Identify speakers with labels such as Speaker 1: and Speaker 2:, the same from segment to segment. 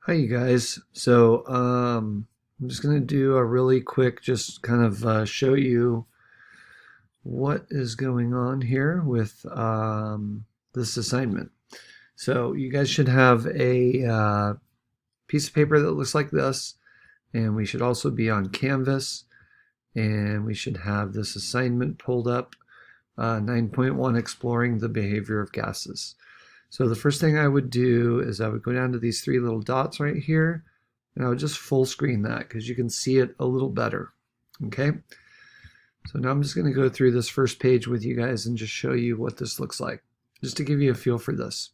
Speaker 1: Hi, you guys. I'm just going to do a really quick, just kind of show you what is going on here with this assignment. So you guys should have a piece of paper that looks like this, and we should also be on Canvas, and we should have this assignment pulled up, 9.1, Exploring the Behavior of Gases. So the first thing I would do is I would go down to these three little dots right here, and I would just full screen that because you can see it a little better. Okay, so now I'm just going to go through this first page with you guys and just show you what this looks like, just to give you a feel for this.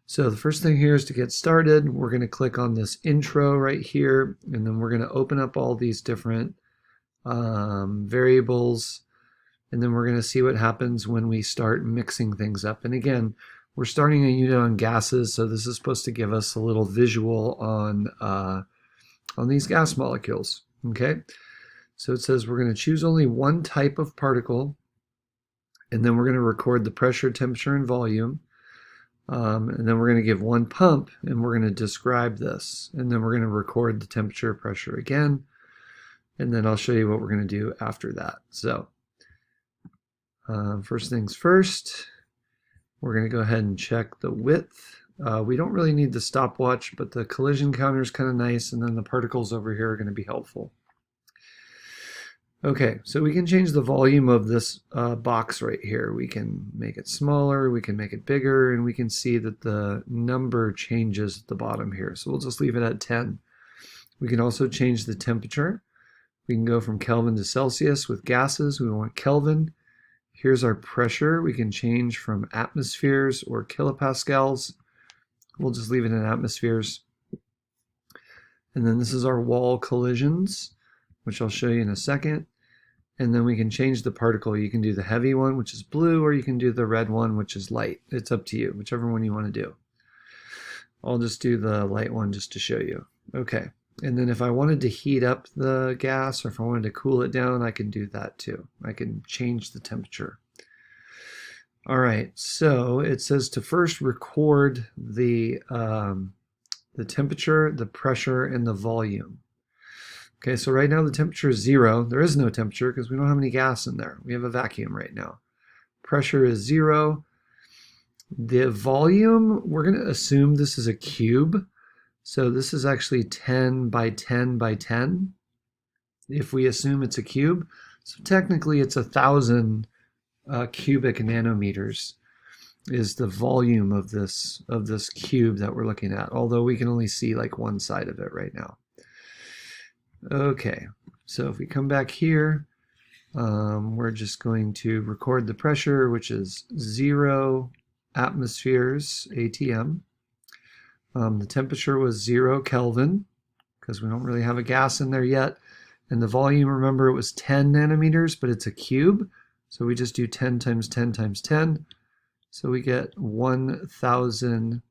Speaker 1: So the first thing here is to get started. We're going to click on this intro right here, and then we're going to open up all these different variables, and then we're going to see what happens when we start mixing things up. And again, we're starting a unit on gases, so this is supposed to give us a little visual on these gas molecules. Okay, so it says we're going to choose only one type of particle, and then we're going to record the pressure, temperature, and volume. And then we're going to give one pump, and we're going to describe this. And then we're going to record the temperature, pressure again. And then I'll show you what we're going to do after that. So first things first, we're going to go ahead and check the width. We don't really need the stopwatch, but the collision counter is kind of nice. And then the particles over here are going to be helpful. Okay, so we can change the volume of this box right here. We can make it smaller, we can make it bigger, and we can see that the number changes at the bottom here. So we'll just leave it at 10. We can also change the temperature. We can go from Kelvin to Celsius. With gases, we want Kelvin. Here's our pressure. We can change from atmospheres or kilopascals. We'll just leave it in atmospheres. And then this is our wall collisions, which I'll show you in a second. And then we can change the particle. You can do the heavy one, which is blue, or you can do the red one, which is light. It's up to you, whichever one you want to do. I'll just do the light one just to show you. Okay, and then if I wanted to heat up the gas, or if I wanted to cool it down, I can do that too. I can change the temperature. All right, so it says to first record the temperature, the pressure, and the volume. Okay, so right now the temperature is 0. There is no temperature because we don't have any gas in there. We have a vacuum right now. Pressure is 0. The volume, we're going to assume this is a cube. So this is actually 10 by 10 by 10, if we assume it's a cube. So technically it's 1,000 cubic nanometers is the volume of this cube that we're looking at, although we can only see like one side of it right now. Okay, so if we come back here, we're just going to record the pressure, which is 0 atmospheres ATM. The temperature was 0 Kelvin, because we don't really have a gas in there yet. And the volume, remember, it was 10 nanometers, but it's a cube. So we just do 10 times 10 times 10. So we get 1,000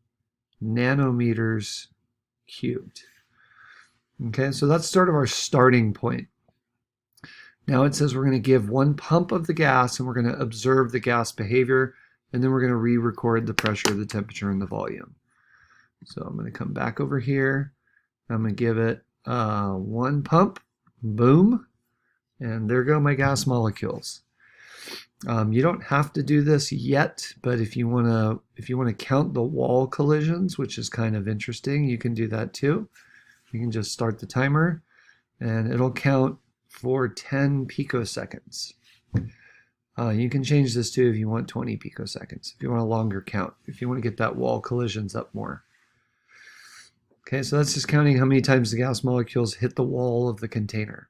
Speaker 1: nanometers cubed. Okay, so that's sort of our starting point. Now it says we're going to give one pump of the gas, and we're going to observe the gas behavior, and then we're going to re-record the pressure, the temperature, and the volume. So I'm going to come back over here. I'm going to give it one pump. Boom. And there go my gas molecules. You don't have to do this yet, but if you want to count the wall collisions, which is kind of interesting, you can do that too. You can just start the timer, and it'll count for 10 picoseconds. You can change this too if you want 20 picoseconds, if you want a longer count, if you want to get that wall collisions up more. Okay, so that's just counting how many times the gas molecules hit the wall of the container.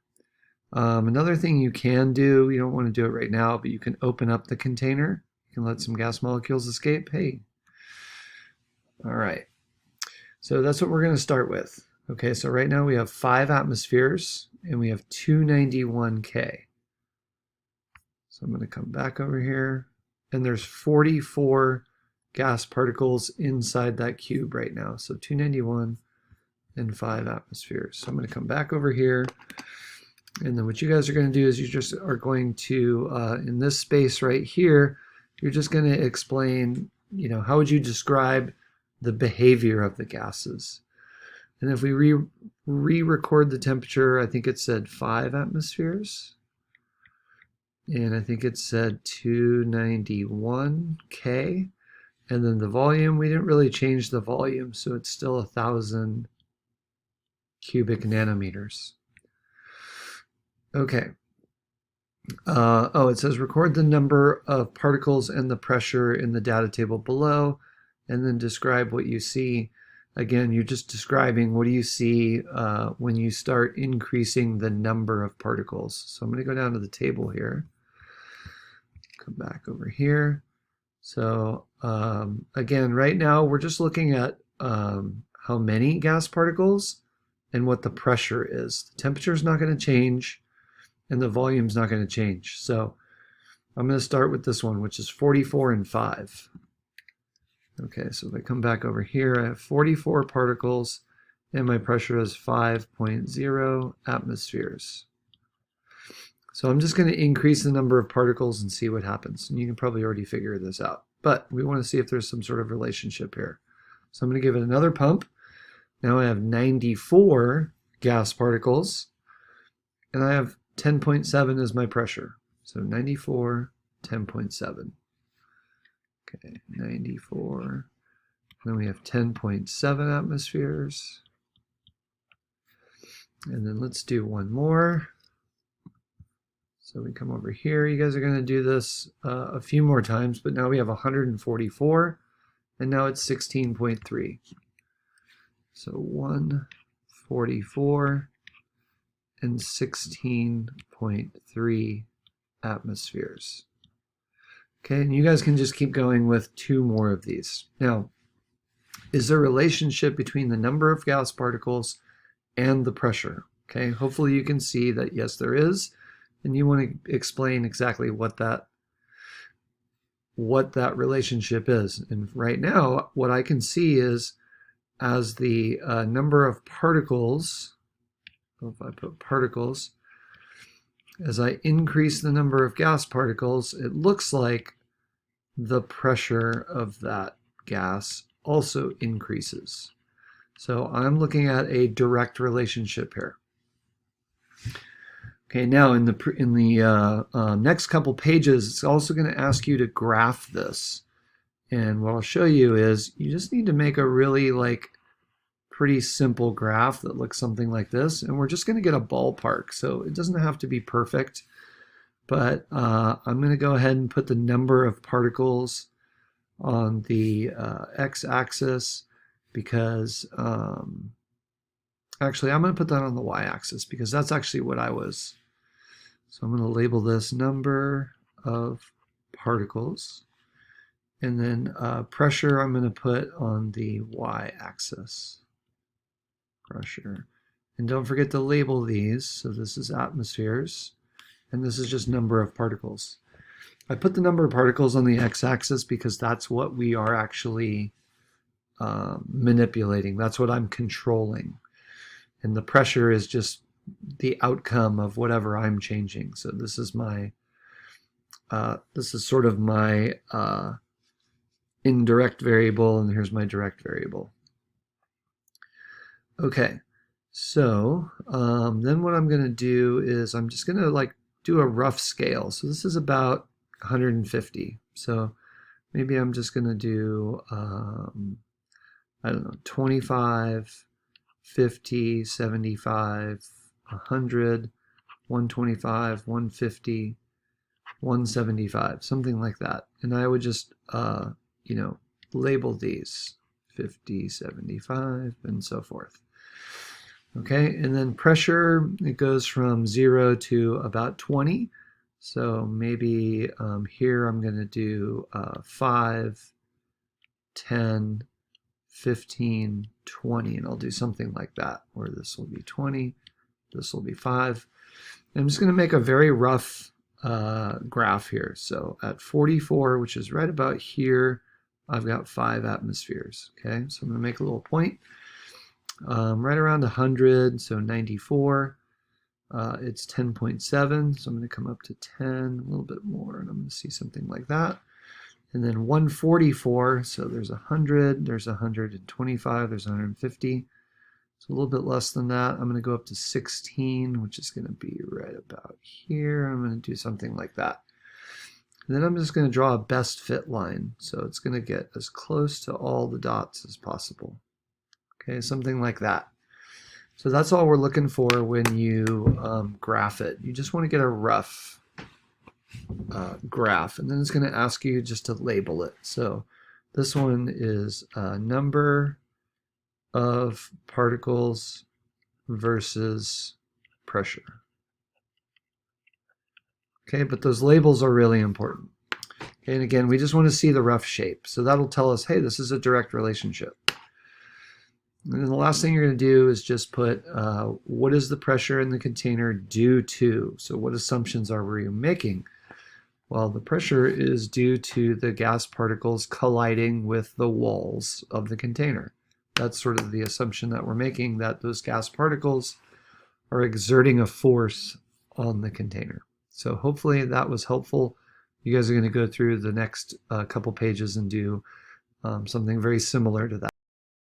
Speaker 1: Another thing you can do, you don't want to do it right now, but you can open up the container. You can let some gas molecules escape. Hey. All right. So that's what we're going to start with. Okay, so right now we have 5 atmospheres, and we have 291 K. So I'm going to come back over here, and there's 44 gas particles inside that cube right now. So 291 and 5 atmospheres. So I'm going to come back over here, and then what you guys are going to do is you just are going to, in this space right here, you're just going to explain, how would you describe the behavior of the gases? And if we re-record the temperature, I think it said 5 atmospheres. And I think it said 291 K. And then the volume, we didn't really change the volume, so it's still 1,000 cubic nanometers. Okay. It says record the number of particles and the pressure in the data table below, and then describe what you see. Again, you're just describing what do you see when you start increasing the number of particles. So I'm going to go down to the table here. Come back over here. So again, right now we're just looking at how many gas particles and what the pressure is. The temperature is not going to change, and the volume is not going to change. So I'm going to start with this one, which is 44 and 5. Okay, so if I come back over here, I have 44 particles, and my pressure is 5.0 atmospheres. So I'm just going to increase the number of particles and see what happens. And you can probably already figure this out. But we want to see if there's some sort of relationship here. So I'm going to give it another pump. Now I have 94 gas particles, and I have 10.7 as my pressure. So 94, 10.7. Okay, 94. Then we have 10.7 atmospheres. And then let's do one more. So we come over here. You guys are going to do this a few more times, but now we have 144, and now it's 16.3. So 144 and 16.3 atmospheres. Okay, and you guys can just keep going with 2 more of these. Now, is there a relationship between the number of gas particles and the pressure? Okay, hopefully you can see that yes, there is. And you want to explain exactly what that relationship is. And right now, what I can see is as the number of particles, if I put particles, as I increase the number of gas particles, it looks like the pressure of that gas also increases. So I'm looking at a direct relationship here. Okay, now in the next couple pages, it's also going to ask you to graph this. And what I'll show you is you just need to make a really pretty simple graph that looks something like this. And we're just going to get a ballpark. So it doesn't have to be perfect, but I'm going to go ahead and put the number of particles on the x-axis because actually, I'm going to put that on the y-axis because that's actually what I was. So I'm going to label this number of particles. And then pressure I'm going to put on the y-axis. Pressure. And don't forget to label these. So this is atmospheres. And this is just number of particles. I put the number of particles on the x-axis because that's what we are actually manipulating. That's what I'm controlling. And the pressure is just the outcome of whatever I'm changing. So this is my, this is sort of my indirect variable, and here's my direct variable. Okay, so then what I'm going to do is I'm just going to do a rough scale. So this is about 150. So maybe I'm just going to do, I don't know, 25, 50, 75, 100, 125, 150, 175, something like that. And I would just, label these 50, 75, and so forth. Okay, and then pressure, it goes from 0 to about 20. So maybe here I'm going to do 5, 10, 15, 20, and I'll do something like that, where this will be 20, this will be 5. And I'm just going to make a very rough graph here. So at 44, which is right about here, I've got 5 atmospheres. Okay, so I'm going to make a little point. Right around 100, so 94, it's 10.7, so I'm going to come up to 10, a little bit more, and I'm going to see something like that. And then 144, so there's 100, there's 125, there's 150. It's a little bit less than that. I'm going to go up to 16, which is going to be right about here. I'm going to do something like that. And then I'm just going to draw a best fit line. So it's going to get as close to all the dots as possible. Okay, something like that. So that's all we're looking for when you graph it. You just want to get a rough graph, and then it's going to ask you just to label it. So this one is number of particles versus pressure. Okay, but those labels are really important. Okay, and again, we just want to see the rough shape. So that'll tell us, hey, this is a direct relationship. And then the last thing you're going to do is just put what is the pressure in the container due to? So what assumptions are we making? Well, the pressure is due to the gas particles colliding with the walls of the container. That's sort of the assumption that we're making, that those gas particles are exerting a force on the container. So hopefully that was helpful. You guys are going to go through the next couple pages and do something very similar to that.